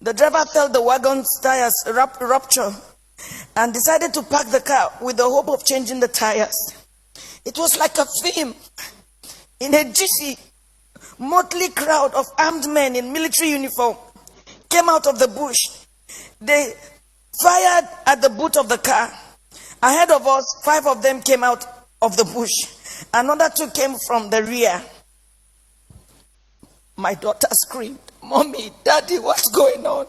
The driver felt the wagon's tires rupture and decided to park the car with the hope of changing the tires. It was like a film. In a GC, motley crowd of armed men in military uniform came out of the bush. They fired at the boot of the car. Ahead of us, 5 of them came out of the bush. Another 2 came from the rear. My daughter screamed, "Mommy, Daddy, what's going on?"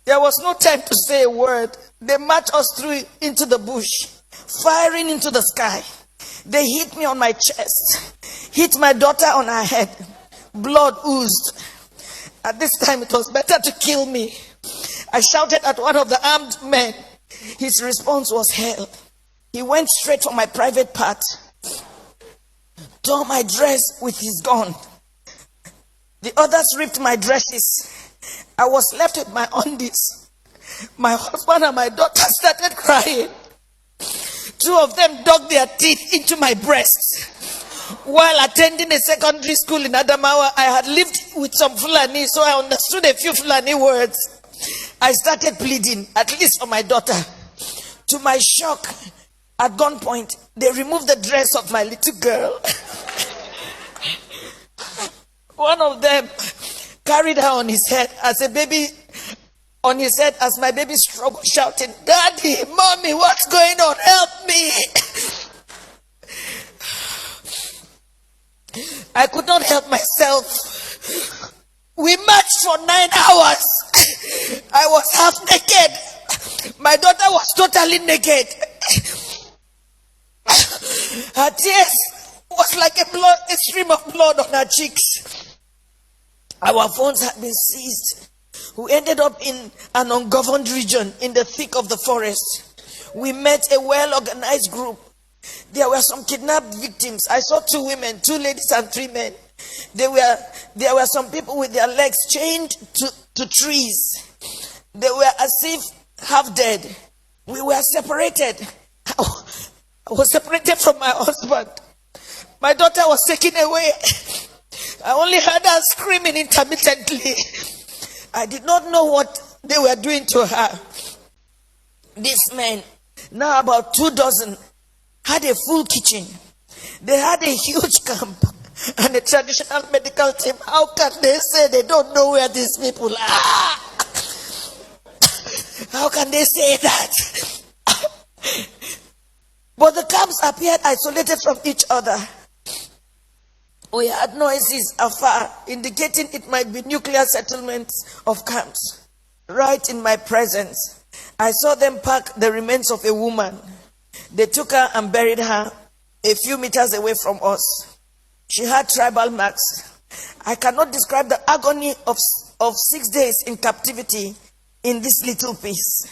There was no time to say a word. They marched us through into the bush, firing into the sky. They hit me on my chest, hit my daughter on her head. Blood oozed. At this time, it was better to kill me. I shouted at one of the armed men. His response was hell. He went straight for my private part, tore my dress with his gun. The others ripped my dresses. I was left with my undies. My husband and my daughter started crying. 2 of them dug their teeth into my breasts. While attending a secondary school in Adamawa, I had lived with some Fulani, so I understood a few Fulani words. I started pleading, at least for my daughter. To my shock, at gunpoint, they removed the dress of my little girl. One of them carried her on his head as a baby, on his head as my baby struggled, shouting, "Daddy, Mommy, what's going on? Help me!" I could not help myself. We marched for 9 hours. I was half naked. My daughter was totally naked. Her tears was like a stream of blood on her cheeks. Our phones had been seized. We ended up in an ungoverned region in the thick of the forest. We met a well-organized group. There were some kidnapped victims. I saw 2 women, 2 ladies and 3 men. There were some people with their legs chained to trees. They were as if half dead. We were separated. I was separated from my husband. My daughter was taken away. I only heard her screaming intermittently. I did not know what they were doing to her. These men, now about 2 dozen, had a full kitchen. They had a huge camp and a traditional medical team. How can they say they don't know where these people are? How can they say that? But the camps appeared isolated from each other. We heard noises afar, indicating it might be nuclear settlements of camps. Right in my presence, I saw them pack the remains of a woman. They took her and buried her a few meters away from us. She had tribal marks. I cannot describe the agony of 6 days in captivity in this little piece.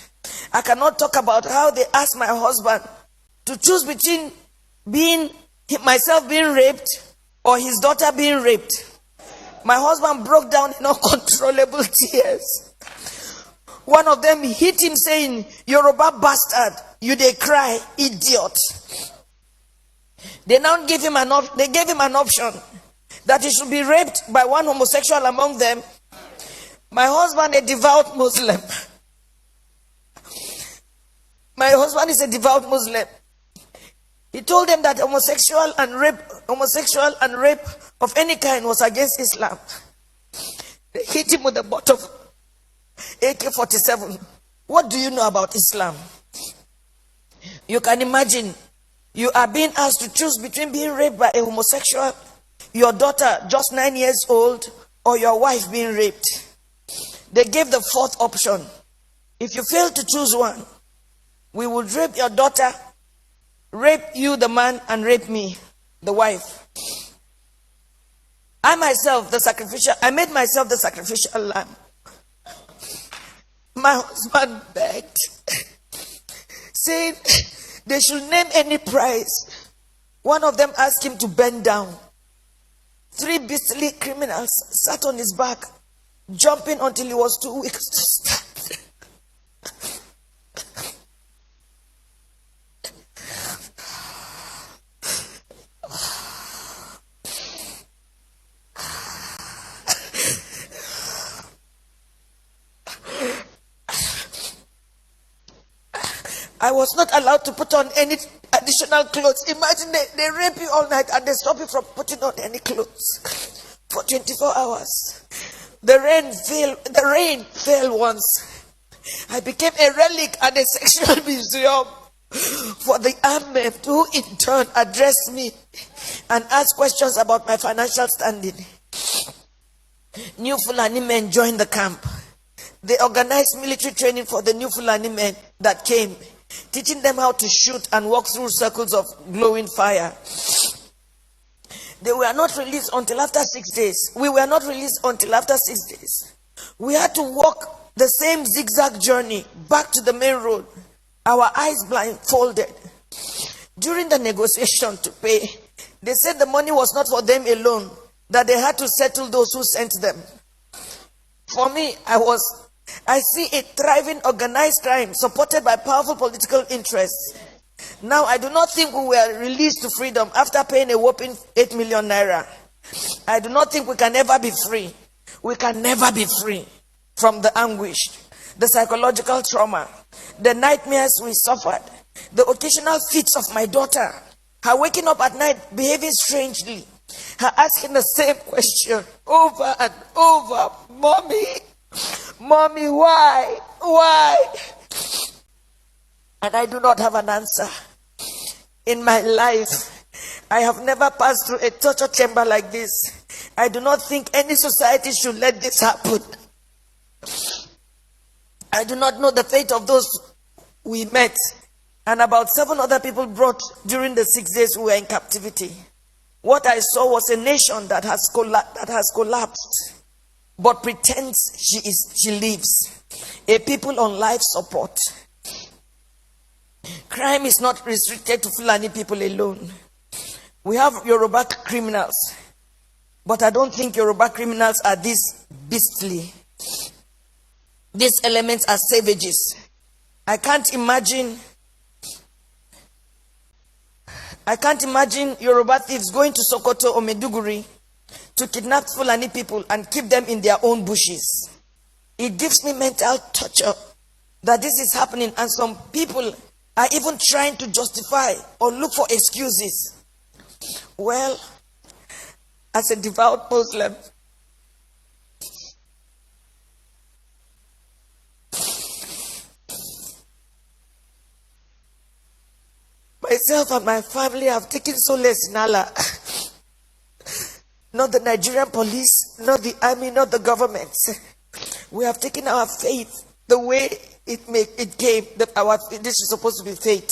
I cannot talk about how they asked my husband to choose between myself being raped or his daughter being raped. My husband broke down in uncontrollable tears. One of them hit him saying, "Yoruba bastard, you dey cry, idiot." They now gave him an option that he should be raped by one homosexual among them. My husband, a devout Muslim. My husband is a devout Muslim. He told them that homosexual and rape of any kind was against Islam. They hit him with a butt of AK-47. What do you know about Islam? You can imagine, you are being asked to choose between being raped by a homosexual, your daughter just 9 years old, or your wife being raped. They gave the 4th option. If you fail to choose one, we would rape your daughter, rape you, the man, and rape me, the wife. I made myself the sacrificial lamb. My husband begged, saying they should name any price. One of them asked him to bend down. 3 beastly criminals sat on his back, jumping until he was too weak to stand. I was not allowed to put on any additional clothes. Imagine they rape you all night and they stop you from putting on any clothes for 24 hours. The rain fell once. I became a relic at a sexual museum for the armed men who in turn addressed me and asked questions about my financial standing. New Fulani men joined the camp. They organized military training for the new Fulani men that came, teaching them how to shoot and walk through circles of glowing fire. They were not released until after 6 days. We were not released until after 6 days. We had to walk the same zigzag journey back to the main road, our eyes blindfolded. During the negotiation to pay, they said the money was not for them alone, that they had to settle those who sent them. For me, I see a thriving organized crime supported by powerful political interests. Now, I do not think we were released to freedom after paying a whopping 8 million naira. I do not think we can ever be free. We can never be free from the anguish, the psychological trauma, the nightmares we suffered, the occasional fits of my daughter, her waking up at night behaving strangely, her asking the same question over and over, Mommy, why? And I do not have an answer. In my life, I have never passed through a torture chamber like this. I do not think any society should let this happen. I do not know the fate of those we met and about 7 other people brought during the 6 days we were in captivity. What I saw was a nation that has collapsed, but pretends she lives. A people on life support. Crime is not restricted to Fulani people alone. We have Yoruba criminals, but I don't think Yoruba criminals are this beastly. These elements are savages. I can't imagine Yoruba thieves going to Sokoto or Meduguri to kidnap Fulani people and keep them in their own bushes. It gives me mental torture that this is happening, and some people are even trying to justify or look for excuses. Well, as a devout Muslim, myself and my family have taken solace in Allah. Not the Nigerian police, not the army, not the government. We have taken our faith the way it came. This is supposed to be fate.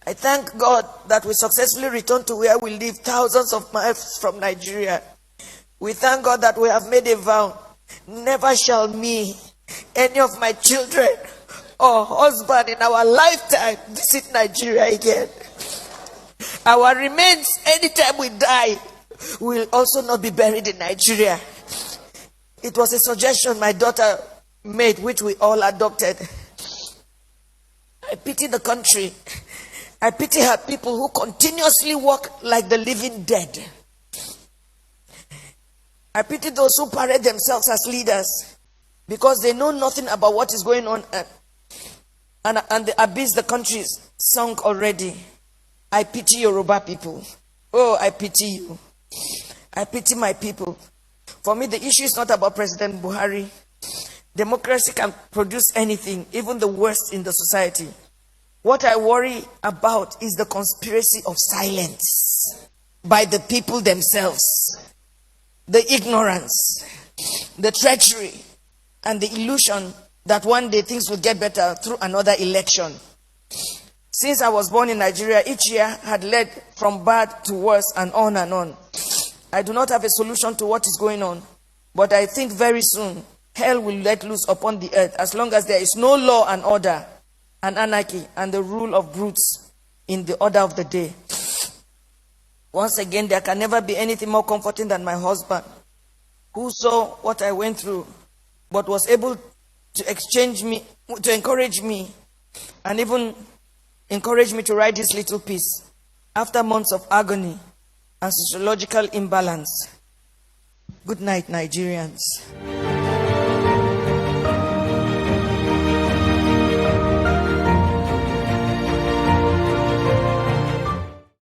I thank God that we successfully returned to where we live, thousands of miles from Nigeria. We thank God that we have made a vow. Never shall me, any of my children or husband in our lifetime visit Nigeria again. Our remains, anytime we die, will also not be buried in Nigeria. It was a suggestion my daughter made, which we all adopted. I pity the country. I pity her people who continuously walk like the living dead. I pity those who parade themselves as leaders because they know nothing about what is going on and the abyss the country is sunk already. I pity Yoruba people. Oh, I pity you. I pity my people. For me, the issue is not about President Buhari. Democracy can produce anything, even the worst in the society. What I worry about is the conspiracy of silence by the people themselves. The ignorance, the treachery, and the illusion that one day things will get better through another election. Since I was born in Nigeria, each year had led from bad to worse and on and on. I do not have a solution to what is going on, but I think very soon hell will let loose upon the earth as long as there is no law and order and anarchy and the rule of brutes in the order of the day. Once again, there can never be anything more comforting than my husband, who saw what I went through, but was able to encourage me, and even encourage me to write this little piece after months of agony and sociological imbalance. Good night, Nigerians.